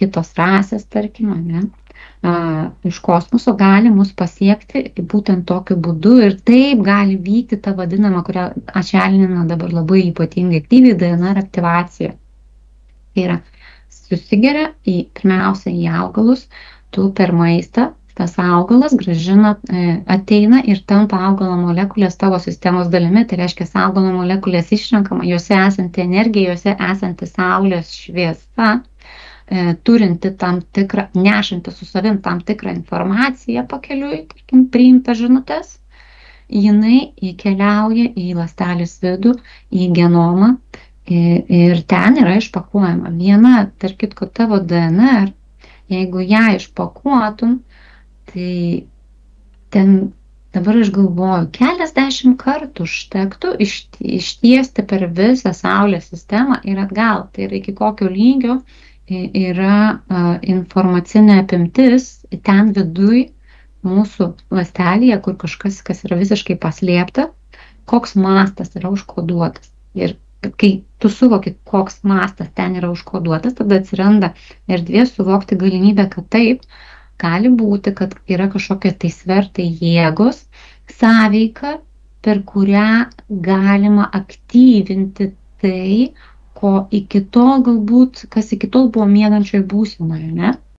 kitos rasės, tarkim, ane, iš kosmoso gali mus pasiekti būtent tokiu būdu ir taip gali vykti ta vadinama, kurią atšalinina dabar labai ypatingai aktyviai DNR aktyvacija. Tai yra, susigeria pirmiausia į augalus, tu per maistą, tas augalas grąžina, ateina ir tampa augalo molekulės tavo sistemos dalimi, tai reiškia, augalo molekulės išrenkama, juose esanti energija, juose esanti saulės šviesa, turinti tam tikrą, nešanti su savim tam tikrą informaciją pakeliui, tarkim, priimta žinutės, jinai įkeliauja į ląstelės vidų, į genomą ir ten yra išpakuojama. Viena, tarp kitko, tavo DNR, jeigu ją išpakuotum, tai ten dabar aš galvoju, keliasdešimt kartų užtektų ištiesti per visą Saulės sistemą ir atgal. Tai yra iki kokio lygio yra informacinė apimtis ten viduj mūsų ląstelėje, kur kažkas, kas yra visiškai paslėpta, koks mastas yra užkoduotas. Ir kai tu suvoki, koks mastas ten yra užkoduotas, tada atsiranda erdvė suvokti galimybę, kad taip, gali būti, kad yra kažkokie tai svertai jėgos, sąveika, per kurią galima aktyvinti tai, ko iki tol galbūt, kas iki tol buvo miegančioje būsenoje, ne?